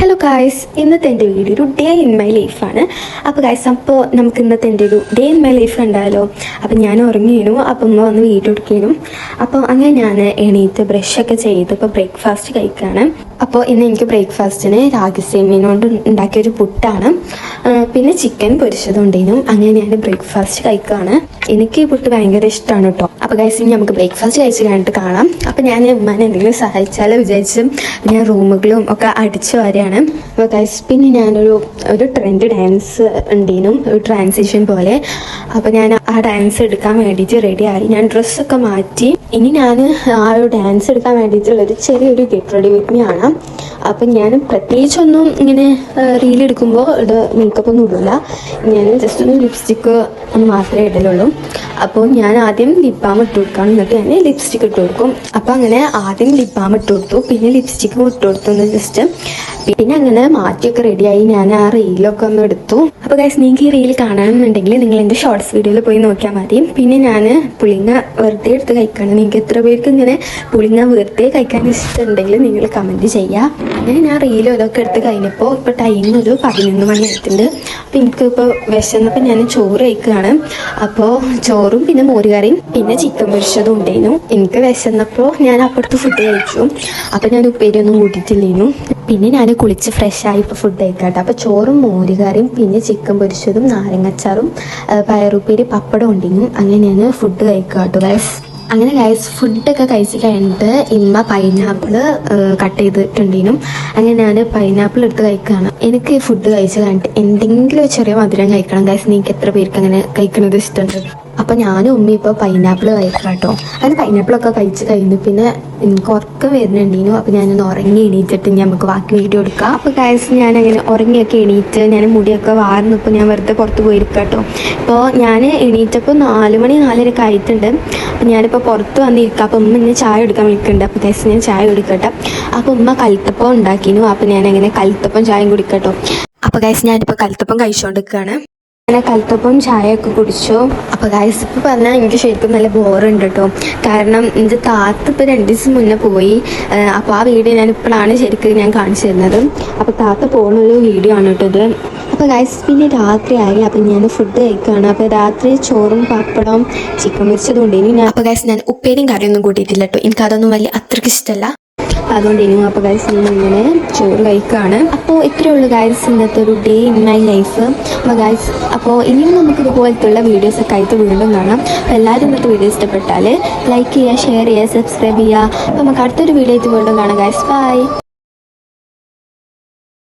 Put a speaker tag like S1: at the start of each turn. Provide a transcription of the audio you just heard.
S1: Hello guys, ഇന്നത്തെ എൻ്റെ video ഒരു ഡേ ഇൻ മൈ ലൈഫാണ്. അപ്പോൾ ഗായ്സ്, അപ്പോൾ നമുക്ക് ഇന്നത്തെ എൻ്റെ ഒരു ഡേ ഇൻ മൈ ലൈഫ് ഉണ്ടായാലോ. അപ്പം ഞാൻ ഉറങ്ങിയിരുന്നു, അപ്പം ഉമ്മ വന്ന് വീഡിയോ എടുക്കുന്നു. അപ്പോൾ അങ്ങനെ ഞാൻ എണീറ്റ് ബ്രഷൊക്കെ ചെയ്ത് ഇപ്പോൾ ബ്രേക്ക്ഫാസ്റ്റ് കഴിക്കുകയാണ്. അപ്പോൾ ഇന്ന് എനിക്ക് ബ്രേക്ക്ഫാസ്റ്റിന് രാഗി സേമിയനോണ്ട് ഉണ്ടാക്കിയൊരു പുട്ടാണ്, പിന്നെ ചിക്കൻ പൊരിച്ചതുകൊണ്ടേനും. അങ്ങനെ ഞാൻ ബ്രേക്ക്ഫാസ്റ്റ് കഴിക്കുകയാണ്. എനിക്ക് ഈ പുട്ട് ഭയങ്കര ഇഷ്ടമാണ് കേട്ടോ. അപ്പോൾ ഗൈസ്, ഇനി നമുക്ക് ബ്രേക്ക്ഫാസ്റ്റ് കഴിച്ച് കഴിഞ്ഞിട്ട് കാണാം. അപ്പോൾ ഞാൻ ഉമ്മാനെ എന്തെങ്കിലും സഹായിച്ചാലോ വിചാരിച്ചും ഞാൻ റൂമുകളും ഒക്കെ അടിച്ചു വരികയാണ്. അപ്പോൾ ഗൈസ്, പിന്നെ ഞാനൊരു ട്രെൻഡ് ഡാൻസ് ഉണ്ടേനും, ഒരു ട്രാൻസിഷൻ പോലെ. അപ്പോൾ ഞാൻ ആ ഡാൻസ് എടുക്കാൻ വേണ്ടിയിട്ട് റെഡിയായി. ഞാൻ ഡ്രസ്സൊക്കെ മാറ്റി. ഇനി ഞാൻ ആ ഒരു ഡാൻസ് എടുക്കാൻ വേണ്ടിയിട്ടുള്ളൊരു ചെറിയൊരു ഗെറ്റ് റെഡി വിത്ത് മീ ആണ്. അപ്പം ഞാൻ പ്രത്യേകിച്ചൊന്നും ഇങ്ങനെ റീലെടുക്കുമ്പോൾ മേക്കപ്പ് ഒന്നും ഇടില്ല. ഞാൻ ജസ്റ്റ് ഒന്ന് ലിപ്സ്റ്റിക്ക് മാത്രമേ ഇടലുള്ളൂ. അപ്പോൾ ഞാൻ ആദ്യം ലിപ് ബാം ഇട്ട് കൊടുക്കണം, എന്നിട്ട് ഞാൻ ലിപ്സ്റ്റിക്ക് ഇട്ട് കൊടുക്കും. അപ്പോൾ അങ്ങനെ ആദ്യം ലിപ് ബാം ഇട്ട് കൊടുത്തു, പിന്നെ ലിപ്സ്റ്റിക്ക് ഇട്ട് കൊടുത്തു ജസ്റ്റ്. പിന്നെ അങ്ങനെ മാറ്റിയൊക്കെ റെഡിയായി. ഞാൻ ആ റീലൊക്കെ ഒന്ന് എടുത്തു. അപ്പോൾ ഗൈസ്, നിങ്ങൾക്ക് ഈ റീൽ കാണണമെന്നുണ്ടെങ്കിൽ നിങ്ങൾ എൻ്റെ ഷോർട്സ് വീഡിയോയിൽ പോയി നോക്കിയാൽ മതി. പിന്നെ ഞാൻ പുളിങ്ങ വെറുതെ എടുത്ത് കഴിക്കണം. നിങ്ങൾക്ക് എത്ര പേർക്ക് ഇങ്ങനെ പുളിങ്ങ വെറുതെ കഴിക്കാൻ ഇഷ്ടമുണ്ടെങ്കിൽ നിങ്ങൾ കമൻറ്റ് ചെയ്യുക. അങ്ങനെ ഞാൻ റീലും ഇതൊക്കെ എടുത്ത് കഴിഞ്ഞപ്പോൾ ഇപ്പോൾ ടൈം ഒരു 11 മണി ആയിട്ടുണ്ട്. അപ്പോൾ എനിക്കിപ്പോൾ വിശന്നപ്പോൾ ഞാൻ ചോറ് കഴിക്കുകയാണ്. അപ്പോൾ ചോറും പിന്നെ മോരുകറിയും പിന്നെ ചിക്കൻ പൊരിച്ചതും ഉണ്ടായിരുന്നു. എനിക്ക് വിശന്നപ്പോൾ ഞാൻ അപ്പുറത്ത് ഫുഡ് കഴിച്ചു. അപ്പോൾ ഞാൻ ഉപ്പേരിയൊന്നും കൂട്ടിയിട്ടില്ലേനു. പിന്നെ ഞാൻ കുളിച്ച് ഫ്രഷായി ഇപ്പോൾ ഫുഡ് കഴിക്കാട്ടെ. അപ്പോൾ ചോറും മോരുകറിയും പിന്നെ ചിക്കൻ പൊരിച്ചതും നാരങ്ങച്ചാറും പയറുപ്പേരി പപ്പടം ഉണ്ടെങ്കിലും അങ്ങനെ ഞാൻ ഫുഡ് കഴിക്കാട്ടോ ഗൈസ്. അങ്ങനെ ഗൈസ്, ഫുഡൊക്കെ കഴിച്ച് കഴിഞ്ഞിട്ട് ഇമ്മ പൈനാപ്പിൾ കട്ട് ചെയ്തിട്ടുണ്ടെങ്കിലും അങ്ങനെ ഞാൻ പൈനാപ്പിൾ എടുത്ത് കഴിക്കുകയാണ്. എനിക്ക് ഫുഡ് കഴിച്ച് കഴിഞ്ഞിട്ട് എന്തെങ്കിലും ചെറിയ മധുരം കഴിക്കണം ഗൈസ്. നിങ്ങൾക്ക് എത്ര പേർക്ക് അങ്ങനെ കഴിക്കുന്നത് ഇഷ്ടമുണ്ട്? അപ്പോൾ ഞാനും ഉമ്മ ഇപ്പോൾ പൈനാപ്പിൾ കഴിക്കാം കേട്ടോ. അങ്ങനെ പൈനാപ്പിളൊക്കെ കഴിച്ച് കഴിഞ്ഞു. പിന്നെ എനിക്ക് ഉറക്കം വരുന്നുണ്ടീനു. അപ്പോൾ ഞാനൊന്ന് ഉറങ്ങി എണീറ്റിട്ട് നമുക്ക് ബാക്കി വീഡിയോ എടുക്കാം. അപ്പോൾ ഗൈസ്, ഞാനങ്ങനെ ഉറങ്ങിയൊക്കെ എണീറ്റ് ഞാൻ മുടിയൊക്കെ വാർന്നിപ്പോൾ ഞാൻ വെറുതെ പുറത്ത് പോയിരിക്കാം കേട്ടോ. ഇപ്പോൾ ഞാൻ എണീറ്റപ്പോൾ 4 മണി 4:30 ആയിട്ടുണ്ട്. അപ്പോൾ ഞാനിപ്പോൾ പുറത്ത് വന്നിരിക്കാം. അപ്പോൾ ഉമ്മ എന്നെ ചായ എടുക്കാൻ വിളിക്കുന്നുണ്ട്. അപ്പോൾ ഗൈസ്, ഞാൻ ചായ കുടിക്കട്ടെ. അപ്പോൾ ഉമ്മ കൽത്തപ്പം ഉണ്ടാക്കിനു. അപ്പോൾ ഞാനങ്ങനെ കൽത്തപ്പം ചായയും കുടിക്കട്ടോ. അപ്പോൾ ഗൈസ്, ഞാനിപ്പോൾ കൽത്തപ്പം കഴിച്ചുകൊണ്ടിരിക്കുകയാണ്. അങ്ങനെ കൽത്തപ്പം ചായയൊക്കെ കുടിച്ചു. അപ്പോൾ ഗൈസ്, ഇപ്പോൾ പറഞ്ഞാൽ എനിക്ക് ശരിക്കും നല്ല ബോറുണ്ട് കേട്ടോ. കാരണം എൻ്റെ താത്ത ഇപ്പോൾ 2 ദിവസം മുന്നേ പോയി. അപ്പോൾ ആ വീഡിയോ ഞാനിപ്പോഴാണ് ശരിക്കും ഞാൻ കാണിച്ചു തരുന്നത്. അപ്പോൾ താത്ത പോകുന്നൊരു വീഡിയോ ആണ് കേട്ടോ ഇത്. അപ്പോൾ ഗൈസ്, പിന്നെ രാത്രിയായി. അപ്പോൾ ഞാൻ ഫുഡ് കഴിക്കുകയാണ്. അപ്പോൾ രാത്രി ചോറും പപ്പടവും ചിക്കൻ പൊരിച്ചതും ഉണ്ടെങ്കിൽ അപ്പോൾ ഗൈസ്, ഞാൻ ഉപ്പേരിയും കറിയൊന്നും കൂട്ടിയിട്ടില്ല കേട്ടോ. എനിക്കതൊന്നും വലിയ അത്രയ്ക്ക് ഇഷ്ടമല്ല, അതുകൊണ്ടിരിക്കും. അപ്പോൾ ഗൈസ്, ഞാൻ ഇങ്ങനെ ചോറ് കഴിക്കുകയാണ്. അപ്പോൾ ഇത്രയേ ഉള്ളൂ ഗൈസ് ഇന്നത്തെ ഒരു ഡേ ഇൻ മൈ ലൈഫ്. അപ്പോൾ ഗൈസ്, അപ്പോൾ ഇനിയും നമുക്ക് ഇതുപോലത്തുള്ള വീഡിയോസൊക്കെ ആയിട്ട് വീണ്ടും കാണാം. അപ്പോൾ എല്ലാവരും ഇന്നത്തെ വീഡിയോ ഇഷ്ടപ്പെട്ടാൽ ലൈക്ക് ചെയ്യുക, ഷെയർ ചെയ്യുക, സബ്സ്ക്രൈബ് ചെയ്യുക. അപ്പോൾ നമുക്ക് അടുത്തൊരു വീഡിയോ ആയിട്ട് വീണ്ടും കാണാം ഗൈസ്. ബൈ.